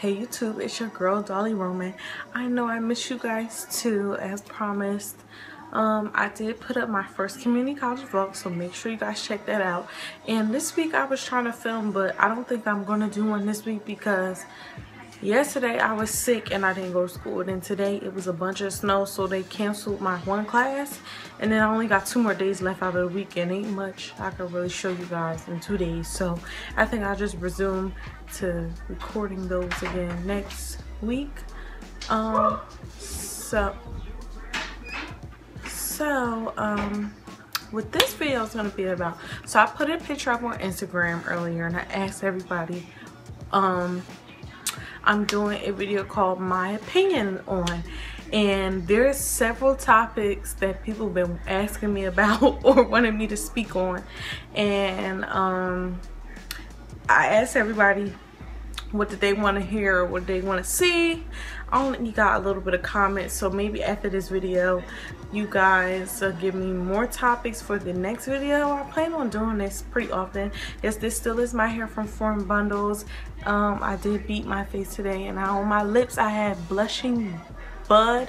Hey YouTube, it's your girl Dolly Roman. I know I miss you guys too, as promised. I did put up my first community college vlog, so make sure you guys check that out. And this week I was trying to film, but I don't think I'm gonna do one this week because yesterday I was sick and I didn't go to school. And then today it was a bunch of snow, so they canceled my one class. And then I only got 2 more days left out of the weekend. Ain't much I could really show you guys in 2 days. So I think I'll just resume to recording those again next week. What this video is going to be about, so I put a picture up on Instagram earlier and I asked everybody, I'm doing a video called My Opinion On, and there's several topics that people have been asking me about or wanting me to speak on, and I asked everybody what did they want to hear or what they want to see. I only got a little bit of comments, so maybe after this video you guys give me more topics for the next video. I plan on doing this pretty often. Yes, this still is my hair from Form Bundles. I did beat my face today, and on my lips I have Blushing Bud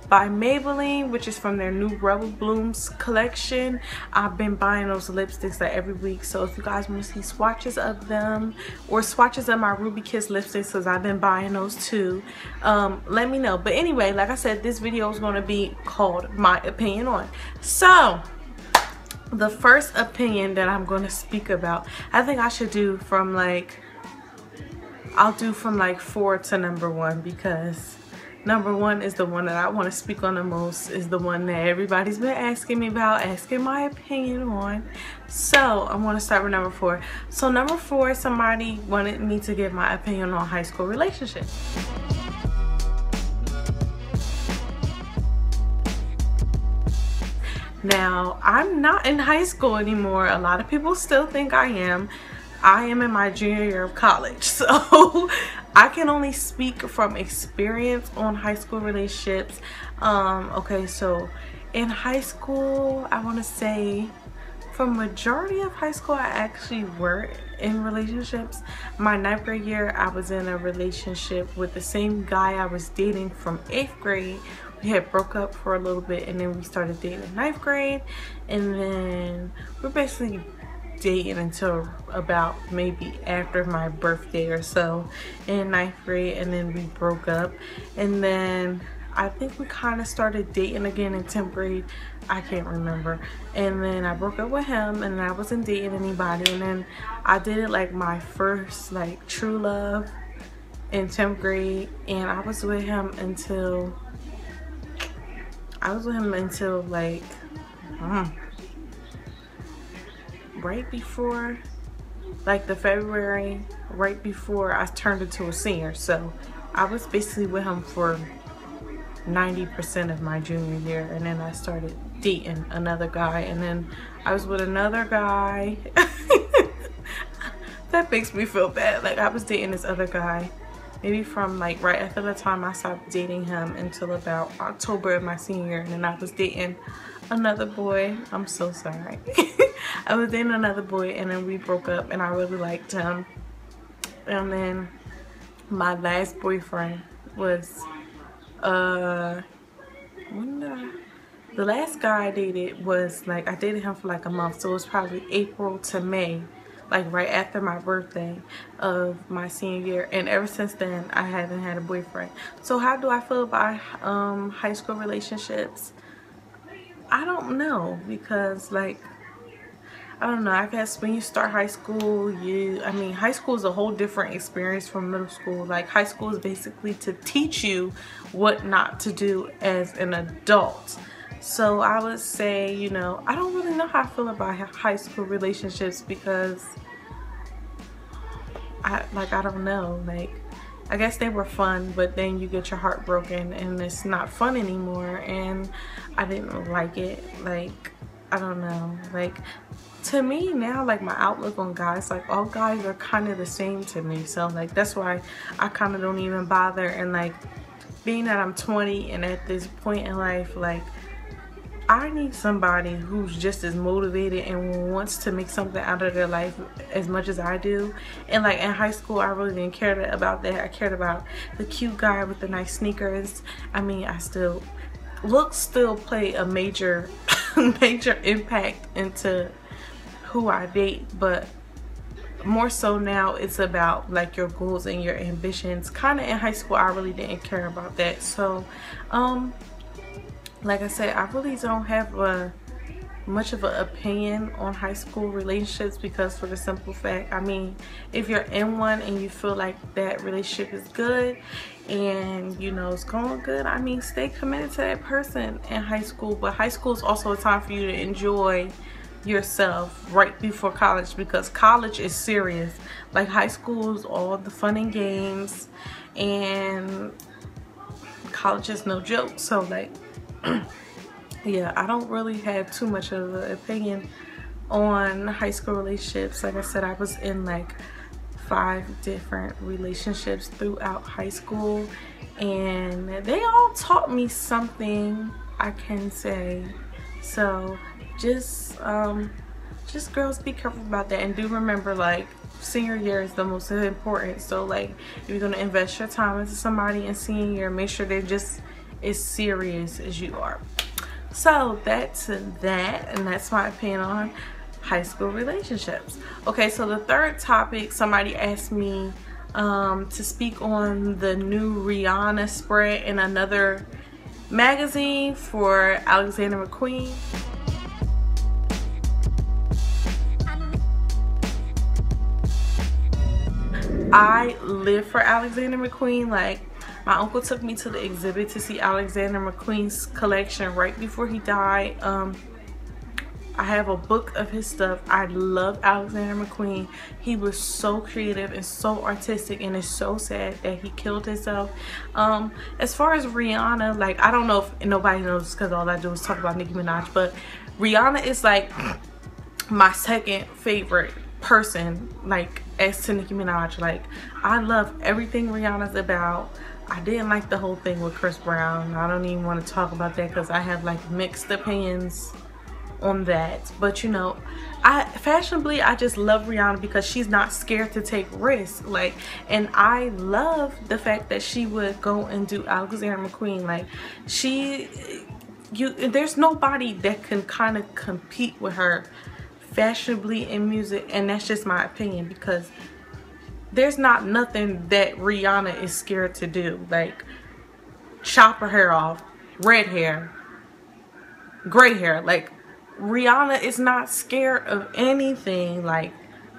by Maybelline, which is from their new Rebel Blooms collection. I've been buying those lipsticks like every week, so if you guys want to see swatches of them or swatches of my Ruby Kiss lipsticks, because I've been buying those too, let me know. But anyway, like I said, this video is going to be called My Opinion On. So the first opinion that I'm going to speak about, I think I should do from like, I'll do from like 4 to number 1, because number 1 is the one that I want to speak on the most, is the one that everybody's been asking me about, asking my opinion on. So I want to start with number 4. So number 4, somebody wanted me to give my opinion on high school relationships. Now, I'm not in high school anymore. A lot of people still think I am. I am in my junior year of college, so I can only speak from experience on high school relationships. Okay, so in high school, I want to say for majority of high school, I actually were in relationships. My 9th grade year, I was in a relationship with the same guy I was dating from 8th grade. We had broke up for a little bit, and then we started dating in 9th grade, and then we're basically dating until about maybe after my birthday or so in 9th grade, and then we broke up. And then I think we kind of started dating again in 10th grade. I can't remember. And then I broke up with him, and I wasn't dating anybody. And then I did it like my first like true love in 10th grade, and I was with him until like right before, like the February, right before I turned into a senior. So I was basically with him for 90% of my junior year, and then I started dating another guy, and then I was with another guy. That makes me feel bad. Like, I was dating this other guy maybe from like right after the time I stopped dating him until about October of my senior year, and then I was dating another boy. I'm so sorry. I was dating another boy, and then we broke up, and I really liked him. And then my last boyfriend was the last guy I dated was like, I dated him for like a month, so it was probably April to May, like right after my birthday of my senior year. And ever since then I haven't had a boyfriend. So how do I feel about high school relationships? I don't know, because like, I don't know, I guess when you start high school, high school is a whole different experience from middle school. Like, high school is basically to teach you what not to do as an adult. So I would say, you know, I don't really know how I feel about high school relationships, because I don't know, like, I guess they were fun, but then you get your heart broken and it's not fun anymore, and I didn't like it. Like, I don't know, like, to me now, like, my outlook on guys, like, all guys are kind of the same to me. So like, that's why I kind of don't even bother. And like, being that I'm 20 and at this point in life, like, I need somebody who's just as motivated and wants to make something out of their life as much as I do. And like in high school, I really didn't care about that. I cared about the cute guy with the nice sneakers. I mean, looks still play a major major impact into who I date, but more so now it's about like your goals and your ambitions. Kind of in high school, I really didn't care about that. So like I said, I really don't have much of an opinion on high school relationships, because for the simple fact, I mean, if you're in one and you feel like that relationship is good and you know it's going good, I mean, stay committed to that person in high school. But high school is also a time for you to enjoy yourself right before college, because college is serious. Like high school is all the fun and games, and college is no joke. So like yeah, I don't really have too much of an opinion on high school relationships. Like I said, I was in like 5 different relationships throughout high school, and they all taught me something, I can say. So just girls, be careful about that, and do remember, like, senior year is the most important. So like if you're gonna invest your time into somebody in senior year, make sure they're just as serious as you are. So that's that, and that's my opinion on high school relationships. Okay, so the third topic, somebody asked me to speak on the new Rihanna spread in another magazine for Alexander McQueen. I live for Alexander McQueen. Like, my uncle took me to the exhibit to see Alexander McQueen's collection right before he died. I have a book of his stuff. I love Alexander McQueen. He was so creative and so artistic, and it's so sad that he killed himself. As far as Rihanna, like, I don't know if nobody knows because all I do is talk about Nicki Minaj, but Rihanna is like my second favorite person, like, as to Nicki Minaj. Like, I love everything Rihanna's about. I didn't like the whole thing with Chris Brown. I don't even want to talk about that because I have like mixed opinions on that. But you know, fashionably, I just love Rihanna because she's not scared to take risks. Like, and I love the fact that she would go and do Alexander McQueen. Like, there's nobody that can kind of compete with her fashionably in music, and that's just my opinion, because there's not nothing that Rihanna is scared to do. Like, chop her hair off, red hair, gray hair. Like, Rihanna is not scared of anything. Like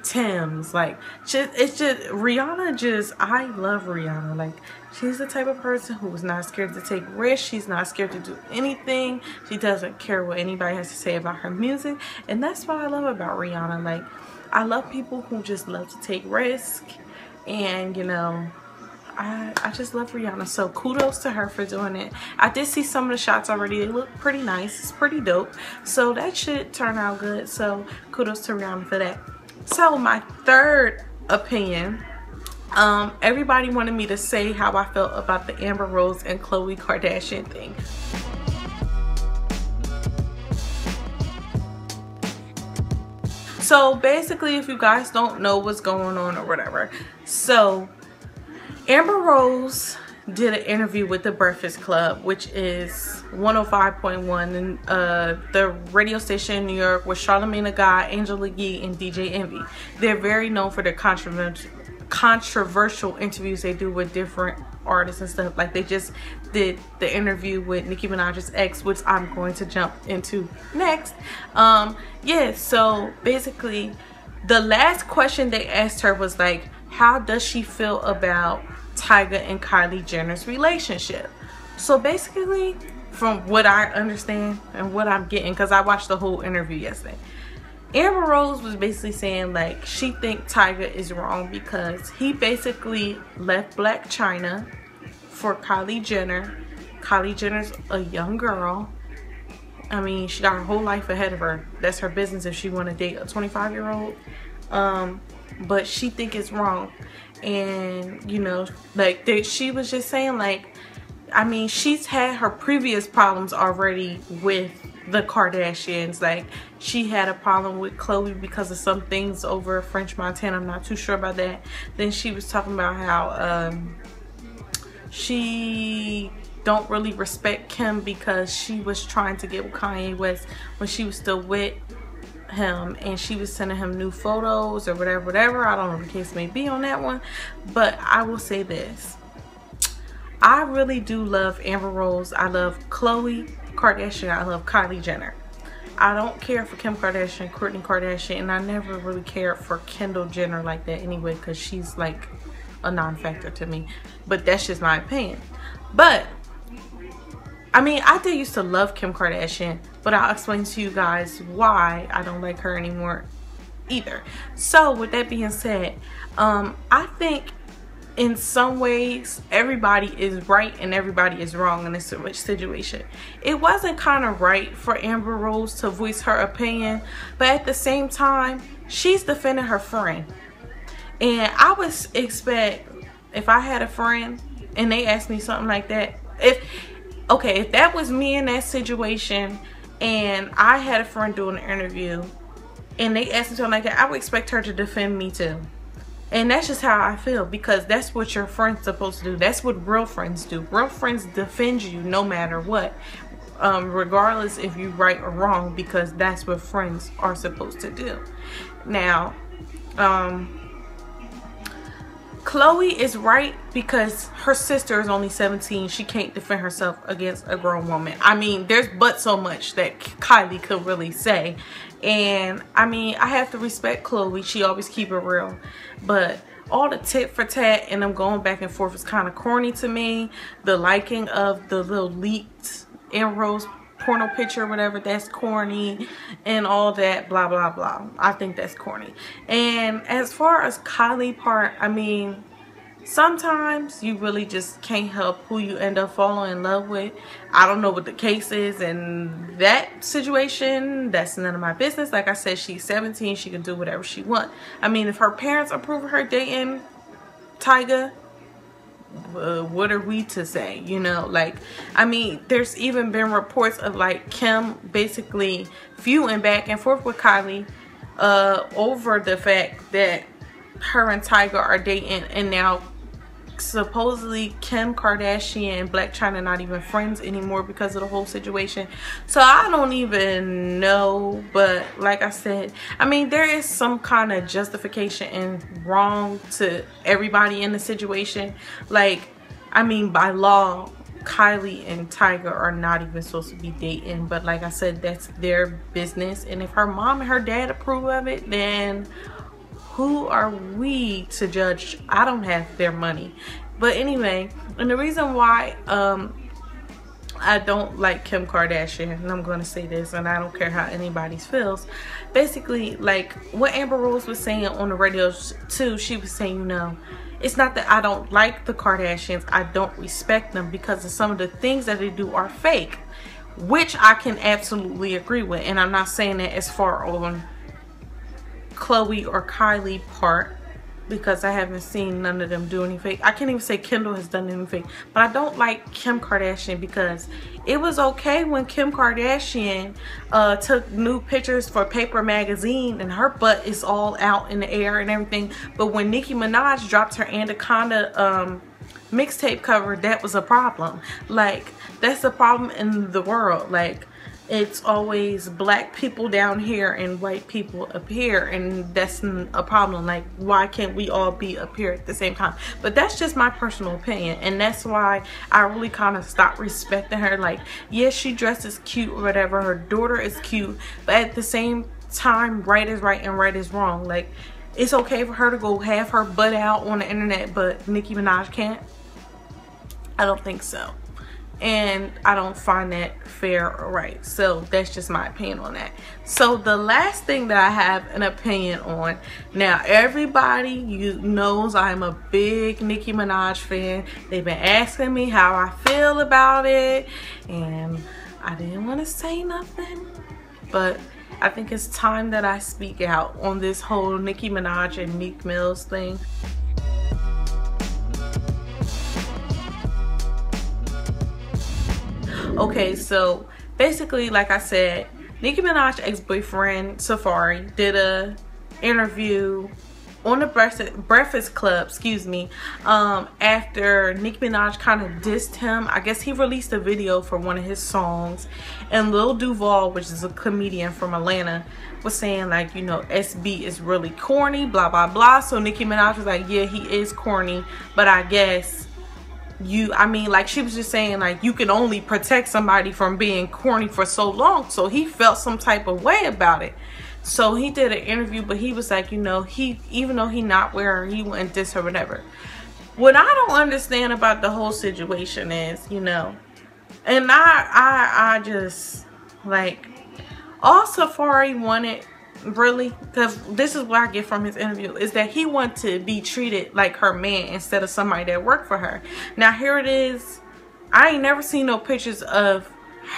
Tim's, like, it's just Rihanna. I love Rihanna. Like, she's the type of person who is not scared to take risks. She's not scared to do anything. She doesn't care what anybody has to say about her music, and that's what I love about Rihanna. Like, I love people who just love to take risks, and you know, I just love Rihanna. So kudos to her for doing it. I did see some of the shots already. They look pretty nice. It's pretty dope. So that should turn out good. So kudos to Rihanna for that. So my third opinion, everybody wanted me to say how I felt about the Amber Rose and Khloe Kardashian thing. So basically, if you guys don't know what's going on or whatever, so Amber Rose did an interview with the Breakfast Club, which is 105.1, and the radio station in New York, with Charlamagne the God, Angela Yee, and DJ Envy. They're very known for their controversial interviews they do with different artists and stuff. Like, they just did the interview with Nicki Minaj's ex, which I'm going to jump into next. Yeah, so basically the last question they asked her was like, how does she feel about Tyga and Kylie Jenner's relationship? So basically, from what I understand and what I'm getting, because I watched the whole interview yesterday, Amber Rose was basically saying like she thinks Tyga is wrong because he basically left Blac Chyna for Kylie Jenner. Kylie Jenner's a young girl. I mean, she got her whole life ahead of her. That's her business if she want to date a 25-year-old. But she think it's wrong. And you know, like, she was just saying, like, I mean, she's had her previous problems already with the Kardashians. Like, she had a problem with Khloe because of some things over French Montana. I'm not too sure about that. Then she was talking about how she don't really respect Kim because she was trying to get with Kanye West when she was still with him, and she was sending him new photos or whatever. I don't know what the case may be on that one, but I will say this: I really do love Amber Rose. I love Khloe Kardashian. I love Kylie Jenner. I don't care for Kim Kardashian, Kourtney Kardashian, and I never really cared for Kendall Jenner like that anyway, because she's like a non-factor to me. But that's just my opinion. But I mean, I did used to love Kim Kardashian, but I'll explain to you guys why I don't like her anymore either. So with that being said, I think in some ways everybody is right and everybody is wrong in this situation. It wasn't kind of right for Amber Rose to voice her opinion, but at the same time, she's defending her friend. And I would expect, if I had a friend and they asked me something like that, if that was me in that situation and I had a friend doing an interview and they asked me something like that, I would expect her to defend me too. And that's just how I feel, because that's what your friend's supposed to do. That's what real friends do. Real friends defend you no matter what, regardless if you're right or wrong, because that's what friends are supposed to do. Now, Khloe is right because her sister is only 17. She can't defend herself against a grown woman. I mean, there's but so much that Kylie could really say. And I mean, I have to respect Khloe. She always keep it real. But all the tit for tat and them going back and forth is kind of corny to me. The liking of the little leaked Amber Rose porno picture or whatever, that's corny, and all that blah blah blah. I think that's corny. And as far as Kylie part, I mean, sometimes you really just can't help who you end up falling in love with. I don't know what the case is in that situation. That's none of my business. Like I said, she's 17. She can do whatever she wants. I mean, if her parents approve of her dating Tyga, what are we to say, you know? Like, I mean, there's even been reports of like Kim basically feuding back and forth with Kylie over the fact that her and Tyga are dating, and now supposedly Kim Kardashian and Blac Chyna not even friends anymore because of the whole situation. So I don't even know, but like I said, I mean, there is some kind of justification and wrong to everybody in the situation. Like, I mean, by law, Kylie and Tyga are not even supposed to be dating, but like I said, that's their business, and if her mom and her dad approve of it, then who are we to judge? I don't have their money. But anyway, and the reason why I don't like Kim Kardashian, and I'm going to say this, and I don't care how anybody feels, basically, like what Amber Rose was saying on the radio too, she was saying, you know, it's not that I don't like the Kardashians, I don't respect them because of some of the things that they do are fake, which I can absolutely agree with. And I'm not saying that as far on Khloe or Kylie part, because I haven't seen none of them do any fake. I can't even say Kendall has done any fake, but I don't like Kim Kardashian because it was okay when Kim Kardashian took new pictures for Paper magazine and her butt is all out in the air and everything, but when Nicki Minaj dropped her Anaconda mixtape cover, that was a problem. Like, that's the problem in the world. Like, it's always black people down here and white people up here, and that's a problem. Like, why can't we all be up here at the same time? But that's just my personal opinion, and that's why I really kind of stopped respecting her. Like, yes, she dresses cute or whatever, her daughter is cute, but at the same time, right is right and right is wrong. Like, it's okay for her to go have her butt out on the internet, but Nicki Minaj can't. I don't think so. And I don't find that fair or right. So that's just my opinion on that. So the last thing that I have an opinion on, now everybody knows I'm a big Nicki Minaj fan. They've been asking me how I feel about it, and I didn't want to say nothing, but I think it's time that I speak out on this whole Nicki Minaj and Meek Mill's thing. Okay, so basically, like I said, Nicki Minaj ex-boyfriend Safari did a interview on the Breakfast Club, excuse me, after Nicki Minaj kind of dissed him. I guess he released a video for one of his songs, and Lil Duval, which is a comedian from Atlanta, was saying like, you know, SB is really corny, blah blah blah. So Nicki Minaj was like, yeah, he is corny, but I guess I mean, like, she was just saying like, you can only protect somebody from being corny for so long. So he felt some type of way about it. So he did an interview, but he was like, you know, even though he not wearing, he wouldn't diss her, whatever. What I don't understand about the whole situation is, you know, and I just, like, all Safari wanted, really, because this is what I get from his interview, is that he wanted to be treated like her man instead of somebody that worked for her. Now here it is, I ain't never seen no pictures of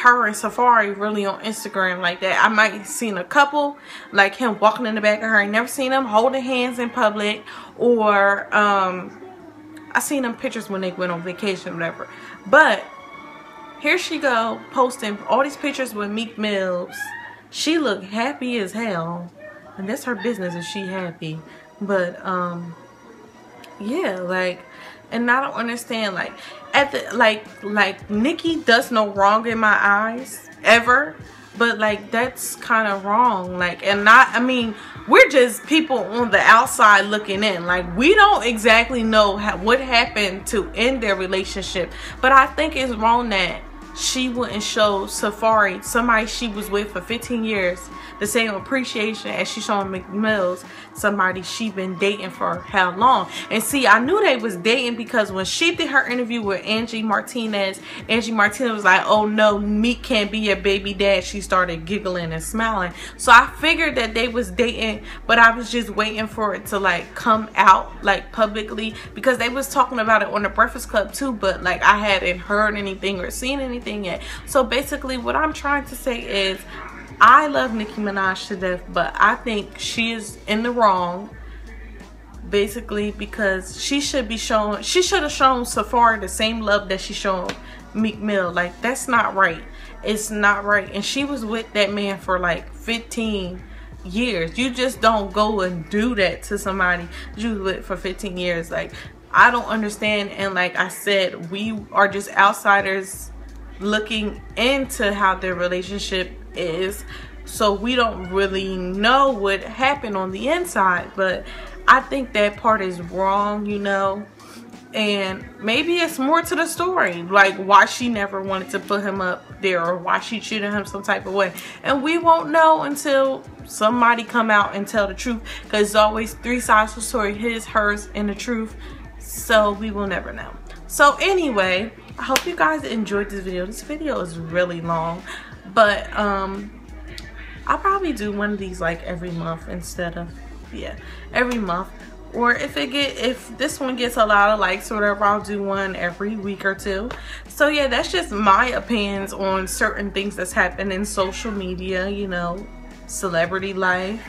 her and Safari really on Instagram like that. I might have seen a couple, like him walking in the back of her. I never seen them holding hands in public, or I seen them pictures when they went on vacation or whatever. But here she go posting all these pictures with Meek Mills. She looked happy as hell, and that's her business if she happy. But yeah, like, and I don't understand, like, at the like Nicki does no wrong in my eyes ever, but like, that's kind of wrong. Like, and I mean, we're just people on the outside looking in. Like, we don't exactly know what happened to end their relationship, but I think it's wrong that she wouldn't show Safari, somebody she was with for 15 years, the same appreciation as she showing Meek Mills, somebody she been dating for how long. And see, I knew they was dating because when she did her interview with Angie Martinez was like, oh no, Meek can't be your baby dad. She started giggling and smiling. So I figured that they was dating, but I was just waiting for it to like come out like publicly, because they was talking about it on the Breakfast Club too, but like I hadn't heard anything or seen anything yet. So basically what I'm trying to say is, I love Nicki Minaj to death, but I think she is in the wrong, basically, because she should have shown Safari the same love that she showed Meek Mill. Like, that's not right. It's not right. And she was with that man for like 15 years. You just don't go and do that to somebody you was with for 15 years. Like, I don't understand. And like I said, we are just outsiders looking into how their relationship is, so we don't really know what happened on the inside. But I think that part is wrong, you know, and maybe it's more to the story, like why she never wanted to put him up there, or why she treated him some type of way. And we won't know until somebody come out and tell the truth, because it's always three sides to the story: his, hers, and the truth. So we will never know. So anyway, I hope you guys enjoyed this video. This video is really long, but I'll probably do one of these like every month instead of, yeah, every month. Or if this one gets a lot of likes or whatever, I'll do one every week or two. So yeah, that's just my opinions on certain things that's happened in social media, you know, celebrity life,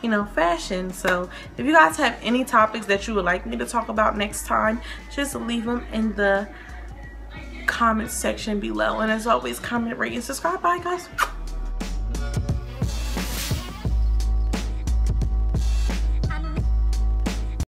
you know, fashion. So if you guys have any topics that you would like me to talk about next time, just leave them in the comment section below. And as always, comment, rate, and subscribe. Bye guys.